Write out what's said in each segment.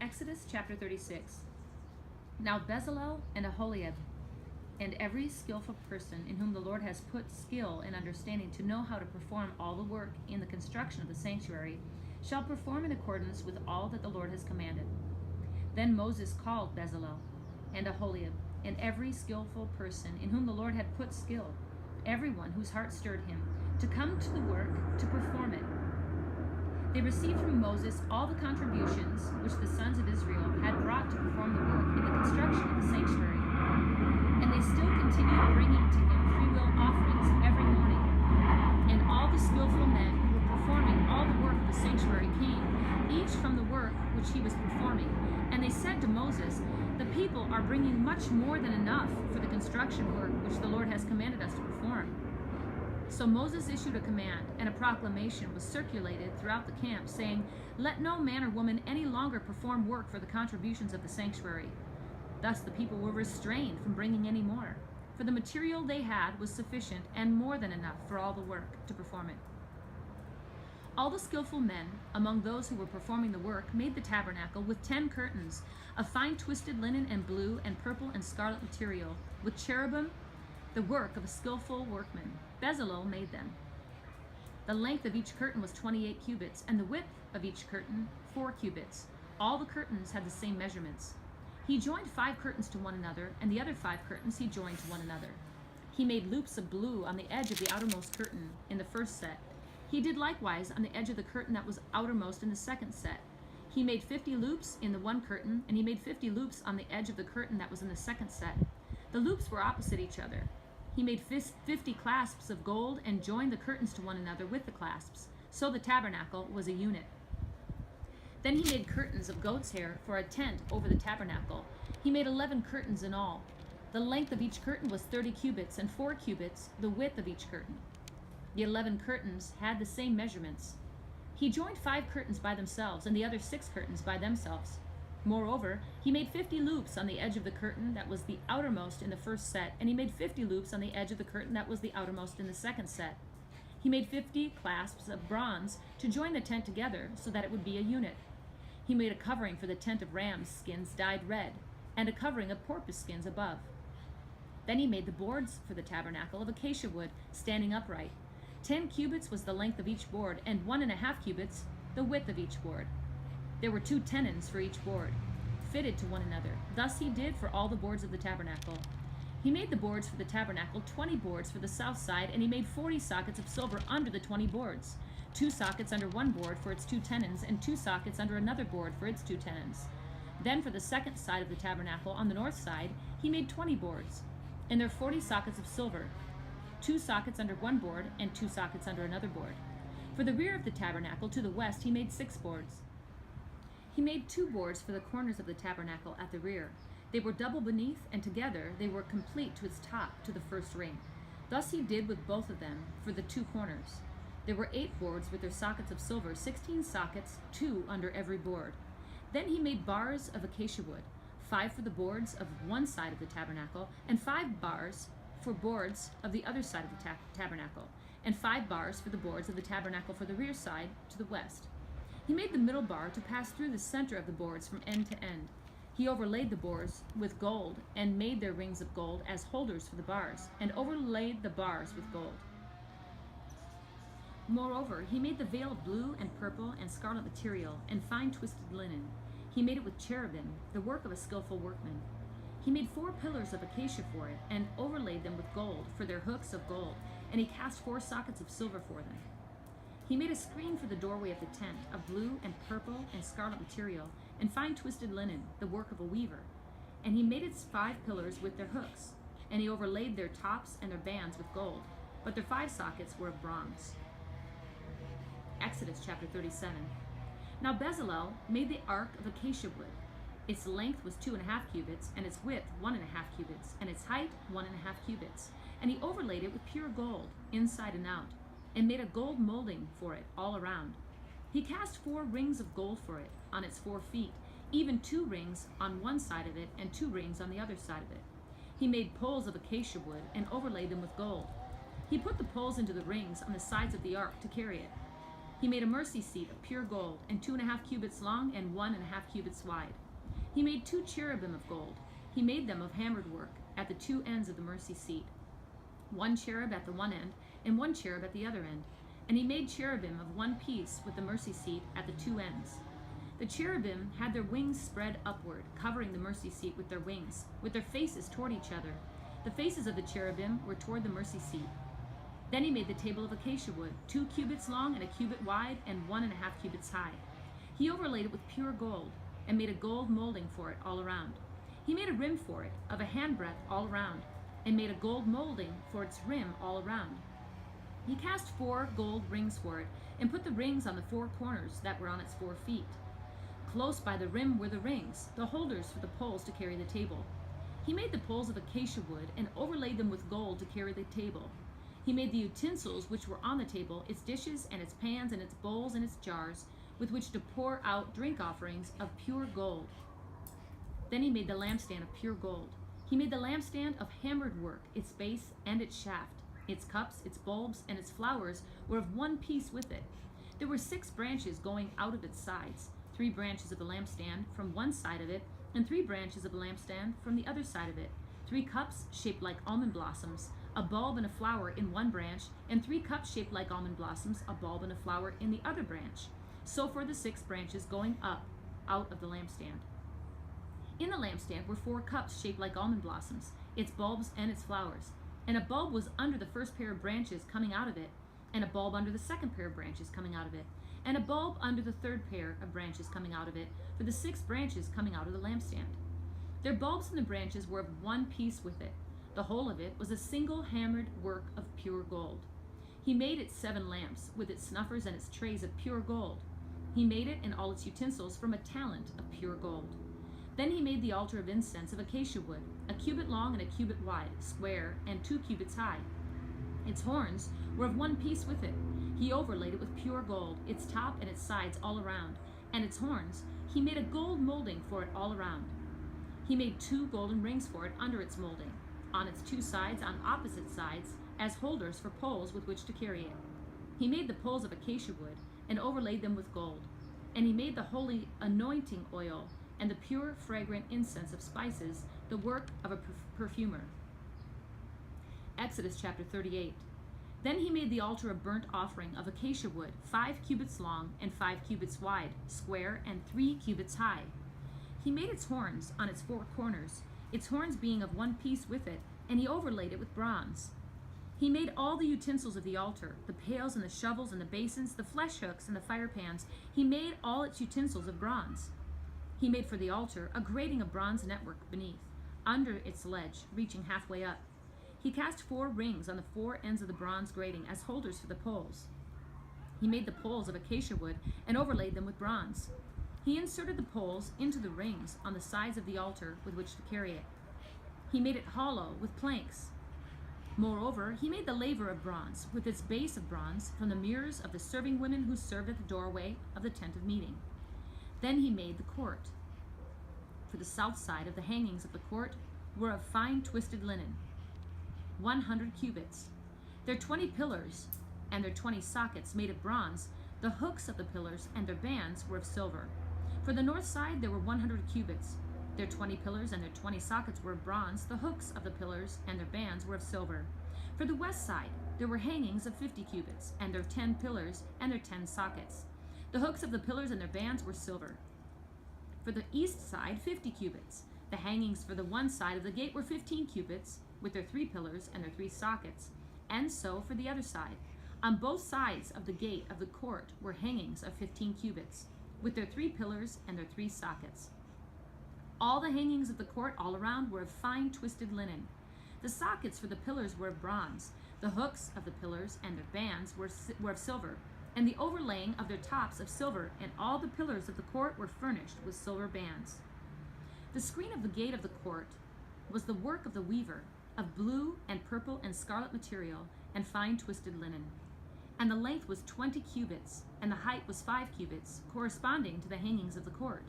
Exodus chapter 36. Now Bezalel and Aholiab, and every skillful person in whom the Lord has put skill and understanding to know how to perform all the work in the construction of the sanctuary, shall perform in accordance with all that the Lord has commanded. Then Moses called Bezalel and Aholiab, and every skillful person in whom the Lord had put skill, everyone whose heart stirred him, to come to the work to perform it. They received from Moses all the contributions which the sons of Israel had brought to perform the work in the construction of the sanctuary. And they still continued bringing to him freewill offerings every morning. And all the skillful men who were performing all the work of the sanctuary came, each from the work which he was performing. And they said to Moses, "The people are bringing much more than enough for the construction work which the Lord has commanded us to perform." So Moses issued a command, and a proclamation was circulated throughout the camp, saying, "Let no man or woman any longer perform work for the contributions of the sanctuary." Thus the people were restrained from bringing any more, for the material they had was sufficient and more than enough for all the work to perform it. All the skillful men among those who were performing the work made the tabernacle with 10 curtains of fine twisted linen and blue and purple and scarlet material, with cherubim, the work of a skillful workman. Bezalel made them. The length of each curtain was 28 cubits, and the width of each curtain 4 cubits. All the curtains had the same measurements. He joined 5 curtains to one another, and the other 5 curtains he joined to one another. He made loops of blue on the edge of the outermost curtain in the first set. He did likewise on the edge of the curtain that was outermost in the second set. He made 50 loops in the one curtain, and he made 50 loops on the edge of the curtain that was in the second set. The loops were opposite each other. He made 50 clasps of gold and joined the curtains to one another with the clasps. So the tabernacle was a unit. Then he made curtains of goat's hair for a tent over the tabernacle. He made 11 curtains in all. The length of each curtain was 30 cubits, and 4 cubits the width of each curtain. The 11 curtains had the same measurements. He joined 5 curtains by themselves, and the other 6 curtains by themselves. Moreover, he made 50 loops on the edge of the curtain that was the outermost in the first set, and he made 50 loops on the edge of the curtain that was the outermost in the second set. He made 50 clasps of bronze to join the tent together so that it would be a unit. He made a covering for the tent of ram's skins dyed red, and a covering of porpoise skins above. Then he made the boards for the tabernacle of acacia wood, standing upright. 10 cubits was the length of each board, and 1.5 cubits the width of each board. There were 2 tenons for each board, fitted to one another. Thus he did for all the boards of the tabernacle. He made the boards for the tabernacle, 20 boards for the south side, and he made 40 sockets of silver under the 20 boards, 2 sockets under one board for its 2 tenons, and 2 sockets under another board for its 2 tenons. Then for the second side of the tabernacle, on the north side, he made 20 boards, and there 40 sockets of silver, 2 sockets under one board, and 2 sockets under another board. For the rear of the tabernacle, to the west, he made 6 boards. He made 2 boards for the corners of the tabernacle at the rear. They were double beneath, and together they were complete to its top, to the first ring. Thus he did with both of them for the 2 corners. There were 8 boards with their sockets of silver, 16 sockets, 2 under every board. Then he made bars of acacia wood, 5 for the boards of one side of the tabernacle, and 5 bars for boards of the other side of the tabernacle, and 5 bars for the boards of the tabernacle for the rear side to the west. He made the middle bar to pass through the center of the boards from end to end. He overlaid the boards with gold, and made their rings of gold as holders for the bars, and overlaid the bars with gold. Moreover, he made the veil of blue and purple and scarlet material, and fine twisted linen. He made it with cherubim, the work of a skillful workman. He made 4 pillars of acacia for it, and overlaid them with gold for their hooks of gold, and he cast 4 sockets of silver for them. He made a screen for the doorway of the tent of blue and purple and scarlet material, and fine twisted linen, the work of a weaver. And he made its 5 pillars with their hooks, and he overlaid their tops and their bands with gold, but their 5 sockets were of bronze. Exodus chapter 37. Now Bezalel made the ark of acacia wood. Its length was 2.5 cubits, and its width 1.5 cubits, and its height 1.5 cubits. And he overlaid it with pure gold, inside and out, and made a gold molding for it all around. He cast 4 rings of gold for it on its 4 feet, even 2 rings on one side of it, and 2 rings on the other side of it. He made poles of acacia wood, and overlaid them with gold. He put the poles into the rings on the sides of the ark to carry it. He made a mercy seat of pure gold, and 2.5 cubits long and 1.5 cubits wide. He made 2 cherubim of gold. He made them of hammered work at the 2 ends of the mercy seat, 1 cherub at the one end, and 1 cherub at the other end. And he made cherubim of one piece with the mercy seat at the 2 ends. The cherubim had their wings spread upward, covering the mercy seat with their wings, with their faces toward each other. The faces of the cherubim were toward the mercy seat. Then he made the table of acacia wood, 2 cubits long and 1 cubit wide, and 1.5 cubits high. He overlaid it with pure gold, and made a gold molding for it all around. He made a rim for it, of a handbreadth all around, and made a gold molding for its rim all around. He cast 4 gold rings for it, and put the rings on the 4 corners that were on its 4 feet. Close by the rim were the rings, the holders for the poles to carry the table. He made the poles of acacia wood, and overlaid them with gold to carry the table. He made the utensils which were on the table, its dishes and its pans and its bowls and its jars, with which to pour out drink offerings of pure gold. Then he made the lampstand of pure gold. He made the lampstand of hammered work, its base and its shaft. Its cups, its bulbs, and its flowers were of one piece with it. There were 6 branches going out of its sides, 3 branches of the lampstand from one side of it, and 3 branches of the lampstand from the other side of it. 3 cups shaped like almond blossoms, a bulb and a flower in one branch, and 3 cups shaped like almond blossoms, a bulb and a flower in the other branch. So for the 6 branches going up out of the lampstand. In the lampstand were 4 cups shaped like almond blossoms, its bulbs and its flowers. And a bulb was under the first pair of branches coming out of it, and a bulb under the second pair of branches coming out of it, and a bulb under the third pair of branches coming out of it, for the 6 branches coming out of the lampstand. Their bulbs and the branches were of one piece with it. The whole of it was a single hammered work of pure gold. He made it 7 lamps, with its snuffers and its trays of pure gold. He made it and all its utensils from a talent of pure gold. Then he made the altar of incense of acacia wood, 1 cubit long and 1 cubit wide, square, and 2 cubits high. Its horns were of one piece with it. He overlaid it with pure gold, its top and its sides all around, and its horns. He made a gold molding for it all around. He made 2 golden rings for it under its molding, on its 2 sides on opposite sides, as holders for poles with which to carry it. He made the poles of acacia wood, and overlaid them with gold. And he made the holy anointing oil, and the pure fragrant incense of spices, the work of a perfumer. Exodus chapter 38. Then he made the altar of burnt offering of acacia wood, 5 cubits long and 5 cubits wide, square, and 3 cubits high. He made its horns on its 4 corners, its horns being of one piece with it, and he overlaid it with bronze. He made all the utensils of the altar, the pails and the shovels and the basins, the flesh hooks and the fire pans. He made all its utensils of bronze. He made for the altar a grating of bronze network beneath, under its ledge, reaching halfway up. He cast 4 rings on the 4 ends of the bronze grating as holders for the poles. He made the poles of acacia wood and overlaid them with bronze. He inserted the poles into the rings on the sides of the altar with which to carry it. He made it hollow with planks. Moreover, he made the laver of bronze, with its base of bronze, from the mirrors of the serving women who served at the doorway of the tent of meeting. Then he made the court. For the south side of the hangings of the court were of fine twisted linen, 100 cubits. Their 20 pillars and their 20 sockets made of bronze. The hooks of the pillars and their bands were of silver. For the north side there were 100 cubits. Their 20 pillars and their 20 sockets were of bronze. The hooks of the pillars and their bands were of silver. For the west side there were hangings of 50 cubits, and their 10 pillars and their 10 sockets. The hooks of the pillars and their bands were silver. For the east side 50 cubits. The hangings for the one side of the gate were 15 cubits, with their 3 pillars and their 3 sockets. And so for the other side. On both sides of the gate of the court were hangings of 15 cubits, with their 3 pillars and their 3 sockets. All the hangings of the court all around were of fine twisted linen. The sockets for the pillars were of bronze. The hooks of the pillars and their bands were of silver, and the overlaying of their tops of silver, and all the pillars of the court were furnished with silver bands. The screen of the gate of the court was the work of the weaver, of blue and purple and scarlet material, and fine twisted linen. And the length was 20 cubits, and the height was 5 cubits, corresponding to the hangings of the court.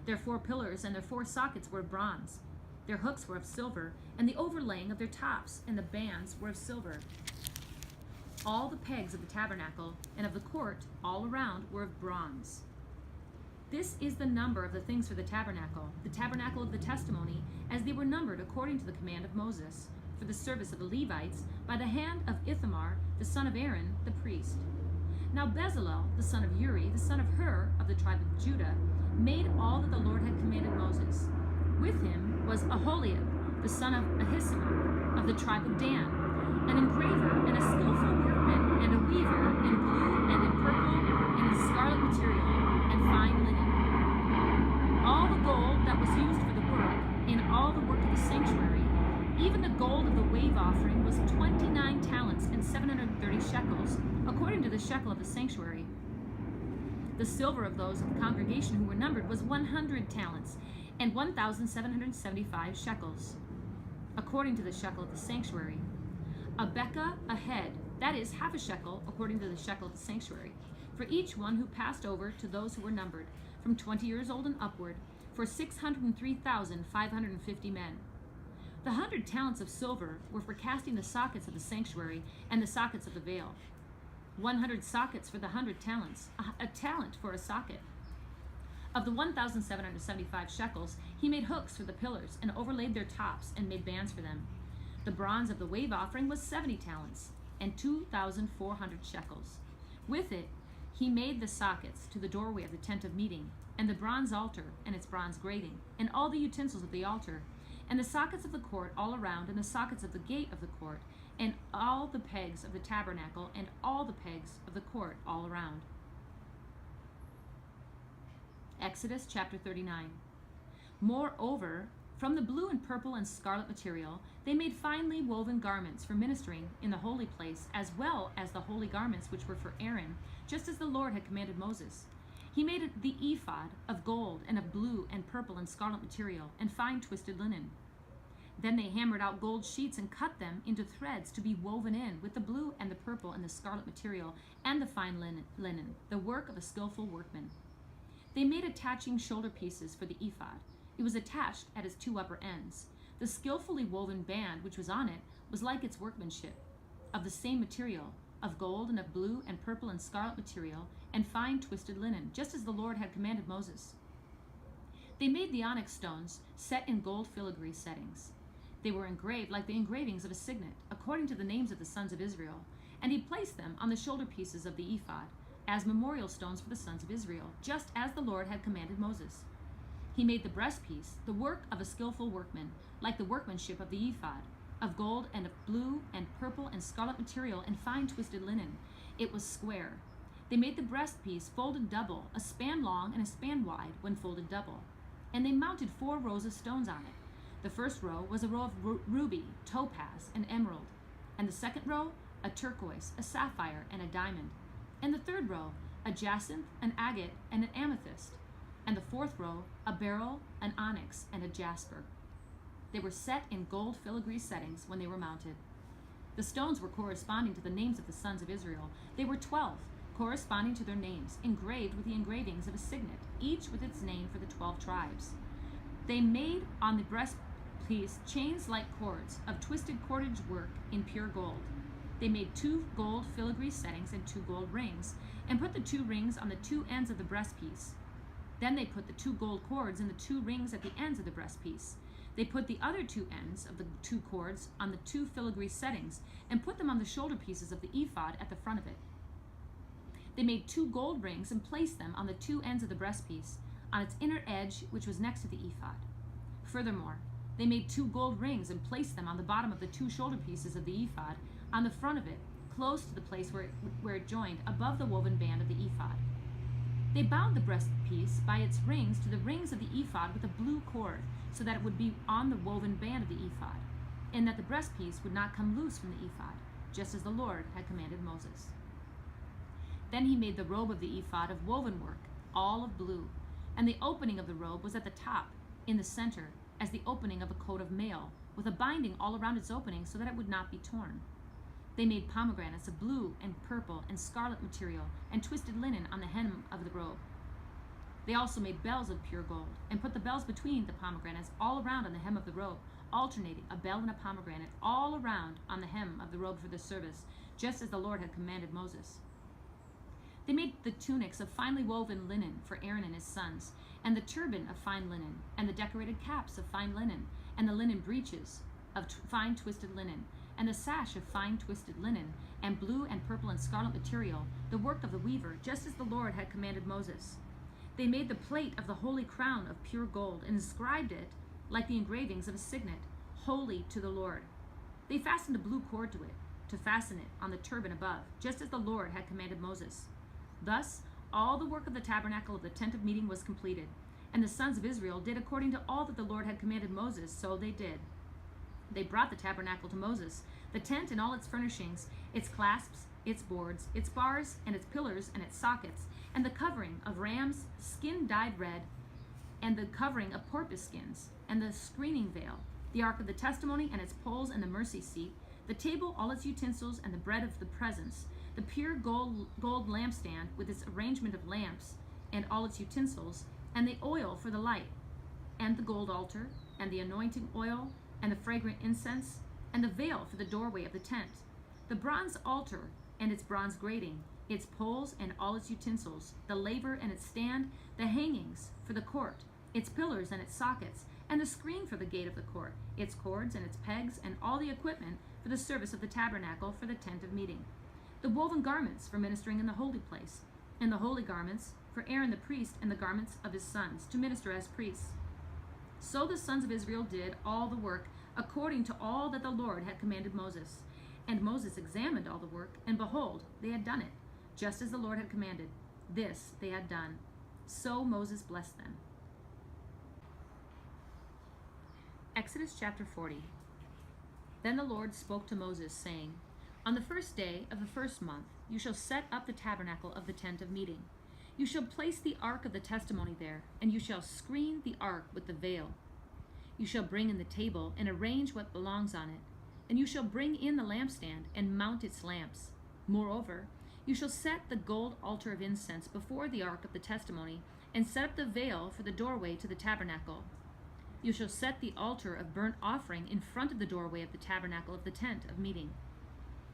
Their 4 pillars and their 4 sockets were of bronze. Their hooks were of silver, and the overlaying of their tops and the bands were of silver. All the pegs of the tabernacle and of the court all around were of bronze. This is the number of the things for the tabernacle of the testimony, as they were numbered according to the command of Moses, for the service of the Levites, by the hand of Ithamar, the son of Aaron, the priest. Now Bezalel, the son of Uri, the son of Hur, of the tribe of Judah, made all that the Lord had commanded Moses. With him was Aholiab, the son of Ahisamach, of the tribe of Dan, an engraver and a skillful workman, and a weaver in blue and in purple and in scarlet material and fine linen. All the gold that was used for the work, in all the work of the sanctuary, even the gold of the wave offering, was 29 talents and 730 shekels, according to the shekel of the sanctuary. The silver of those of the congregation who were numbered was 100 talents and 1,775 shekels, according to the shekel of the sanctuary. A bekah a head, that is half a shekel, according to the shekel of the sanctuary, for each one who passed over to those who were numbered, from 20 years old and upward, for 603,550 men. The 100 talents of silver were for casting the sockets of the sanctuary and the sockets of the veil. 100 sockets for the 100 talents, a talent for a socket. Of the 1,775 shekels, he made hooks for the pillars and overlaid their tops and made bands for them. The bronze of the wave offering was 70 talents and 2,400 shekels. With it, he made the sockets to the doorway of the tent of meeting, and the bronze altar and its bronze grating, and all the utensils of the altar, and the sockets of the court all around, and the sockets of the gate of the court, and all the pegs of the tabernacle, and all the pegs of the court all around. Exodus chapter 39. Moreover, from the blue and purple and scarlet material, they made finely woven garments for ministering in the holy place, as well as the holy garments which were for Aaron, just as the Lord had commanded Moses. He made the ephod of gold and of blue and purple and scarlet material and fine twisted linen. Then they hammered out gold sheets and cut them into threads to be woven in with the blue and the purple and the scarlet material and the fine linen, the work of a skillful workman. They made attaching shoulder pieces for the ephod. It was attached at its two upper ends. The skillfully woven band which was on it was like its workmanship, of the same material, of gold and of blue and purple and scarlet material, and fine twisted linen, just as the Lord had commanded Moses. They made the onyx stones set in gold filigree settings. They were engraved like the engravings of a signet, according to the names of the sons of Israel, and he placed them on the shoulder pieces of the ephod, as memorial stones for the sons of Israel, just as the Lord had commanded Moses. He made the breastpiece, the work of a skillful workman, like the workmanship of the ephod, of gold and of blue and purple and scarlet material and fine twisted linen. It was square. They made the breastpiece folded double, a span long and a span wide when folded double. And they mounted 4 rows of stones on it. The first row was a row of ruby, topaz, and emerald, and the second row a turquoise, a sapphire, and a diamond, and the third row a jacinth, an agate, and an amethyst, and the fourth row a beryl, an onyx, and a jasper. They were set in gold filigree settings when they were mounted. The stones were corresponding to the names of the sons of Israel. They were 12, corresponding to their names, engraved with the engravings of a signet, each with its name for the 12 tribes. They made on the breastpiece chains like cords of twisted cordage work in pure gold. They made 2 gold filigree settings and 2 gold rings, and put the 2 rings on the 2 ends of the breastpiece. Then they put the 2 gold cords in the 2 rings at the ends of the breastpiece. They put the other 2 ends of the 2 cords on the 2 filigree settings, and put them on the shoulder pieces of the ephod at the front of it. They made 2 gold rings and placed them on the 2 ends of the breastpiece, on its inner edge, which was next to the ephod. Furthermore, they made 2 gold rings and placed them on the bottom of the 2 shoulder pieces of the ephod, on the front of it, close to the place where it joined, above the woven band of the ephod. They bound the breastpiece by its rings to the rings of the ephod with a blue cord, so that it would be on the woven band of the ephod, and that the breastpiece would not come loose from the ephod, just as the Lord had commanded Moses. Then he made the robe of the ephod of woven work, all of blue, and the opening of the robe was at the top, in the center, as the opening of a coat of mail, with a binding all around its opening so that it would not be torn. They made pomegranates of blue and purple and scarlet material and twisted linen on the hem of the robe. They also made bells of pure gold, and put the bells between the pomegranates all around on the hem of the robe, alternating a bell and a pomegranate all around on the hem of the robe for the service, just as the Lord had commanded Moses. They made the tunics of finely woven linen for Aaron and his sons, and the turban of fine linen, and the decorated caps of fine linen, and the linen breeches of fine twisted linen, and the sash of fine twisted linen, and blue and purple and scarlet material, the work of the weaver, just as the Lord had commanded Moses. They made the plate of the holy crown of pure gold, and inscribed it like the engravings of a signet, holy to the Lord. They fastened a blue cord to it, to fasten it on the turban above, just as the Lord had commanded Moses. Thus, all the work of the tabernacle of the tent of meeting was completed, and the sons of Israel did according to all that the Lord had commanded Moses, so they did. They brought the tabernacle to Moses, the tent and all its furnishings, its clasps, its boards, its bars, and its pillars, and its sockets, and the covering of ram's skin dyed red, and the covering of porpoise skins, and the screening veil, the ark of the testimony and its poles and the mercy seat, the table, all its utensils, and the bread of the presence, the pure gold lampstand with its arrangement of lamps and all its utensils, and the oil for the light, and the gold altar, and the anointing oil, and the fragrant incense, and the veil for the doorway of the tent, the bronze altar and its bronze grating, its poles and all its utensils, the laver and its stand, the hangings for the court, its pillars and its sockets, and the screen for the gate of the court, its cords and its pegs, and all the equipment for the service of the tabernacle for the tent of meeting, the woven garments for ministering in the holy place, and the holy garments for Aaron the priest, and the garments of his sons to minister as priests. So the sons of Israel did all the work according to all that the Lord had commanded Moses. And Moses examined all the work, and behold, they had done it, just as the Lord had commanded. This they had done. So Moses blessed them. Exodus chapter 40. Then the Lord spoke to Moses, saying, On the first day of the first month you shall set up the tabernacle of the tent of meeting. You shall place the ark of the testimony there, and you shall screen the ark with the veil. You shall bring in the table and arrange what belongs on it, and you shall bring in the lampstand and mount its lamps. Moreover, you shall set the gold altar of incense before the ark of the testimony, and set up the veil for the doorway to the tabernacle. You shall set the altar of burnt offering in front of the doorway of the tabernacle of the tent of meeting.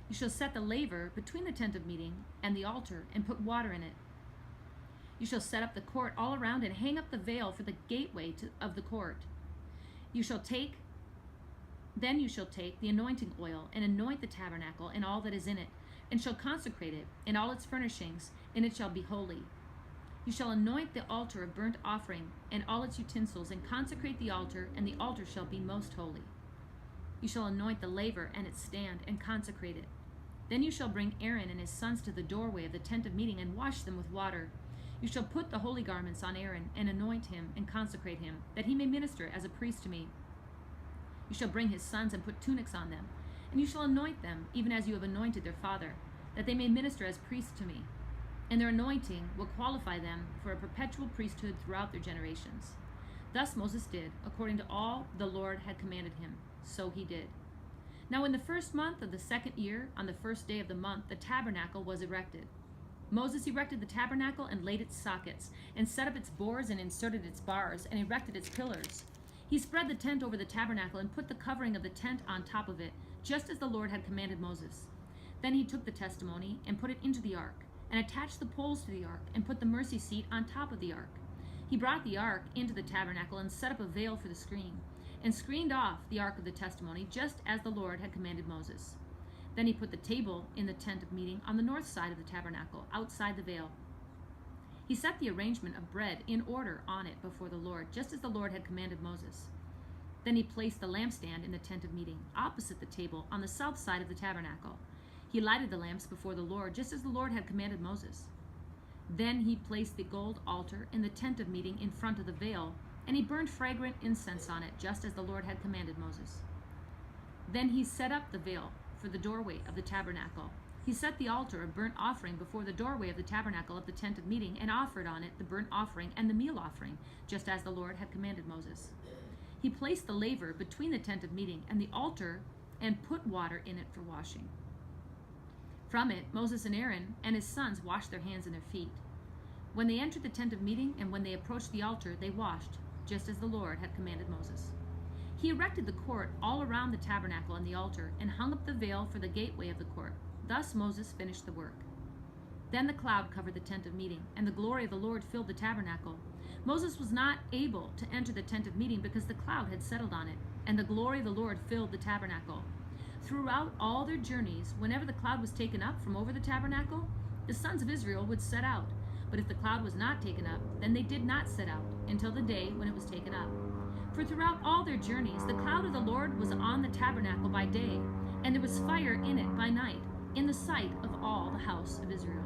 You shall set the laver between the tent of meeting and the altar, and put water in it. You shall set up the court all around, and hang up the veil for the gateway of the court. Then you shall take the anointing oil, and anoint the tabernacle and all that is in it, and shall consecrate it and all its furnishings, and it shall be holy. You shall anoint the altar of burnt offering and all its utensils, and consecrate the altar, and the altar shall be most holy. You shall anoint the laver and its stand, and consecrate it. Then you shall bring Aaron and his sons to the doorway of the tent of meeting, and wash them with water. You shall put the holy garments on Aaron, and anoint him, and consecrate him, that he may minister as a priest to me. You shall bring his sons, and put tunics on them, and you shall anoint them, even as you have anointed their father, that they may minister as priests to me. And their anointing will qualify them for a perpetual priesthood throughout their generations. Thus Moses did, according to all the Lord had commanded him. So he did. Now in the first month of the second year, on the first day of the month, the tabernacle was erected. Moses erected the tabernacle and laid its sockets, and set up its boards, and inserted its bars, and erected its pillars. He spread the tent over the tabernacle, and put the covering of the tent on top of it, just as the Lord had commanded Moses. Then he took the testimony, and put it into the ark, and attached the poles to the ark, and put the mercy seat on top of the ark. He brought the ark into the tabernacle, and set up a veil for the screen, and screened off the ark of the testimony, just as the Lord had commanded Moses. Then he put the table in the tent of meeting on the north side of the tabernacle, outside the veil. He set the arrangement of bread in order on it before the Lord, just as the Lord had commanded Moses. Then he placed the lampstand in the tent of meeting, opposite the table, on the south side of the tabernacle. He lighted the lamps before the Lord, just as the Lord had commanded Moses. Then he placed the gold altar in the tent of meeting in front of the veil, and he burned fragrant incense on it, just as the Lord had commanded Moses. Then he set up the veil for the doorway of the tabernacle. He set the altar of burnt offering before the doorway of the tabernacle of the tent of meeting, and offered on it the burnt offering and the meal offering, just as the Lord had commanded Moses. He placed the laver between the tent of meeting and the altar, and put water in it for washing. From it, Moses and Aaron and his sons washed their hands and their feet. When they entered the tent of meeting and when they approached the altar, they washed, just as the Lord had commanded Moses. He erected the court all around the tabernacle and the altar, and hung up the veil for the gateway of the court, Thus Moses finished the work. Then the cloud covered the tent of meeting, and the glory of the Lord filled the tabernacle. Moses was not able to enter the tent of meeting because the cloud had settled on it, and the glory of the Lord filled the tabernacle. Throughout all their journeys, whenever the cloud was taken up from over the tabernacle, the sons of Israel would set out. But if the cloud was not taken up, then they did not set out until the day when it was taken up. For throughout all their journeys, the cloud of the Lord was on the tabernacle by day, and there was fire in it by night, in the sight of all the house of Israel.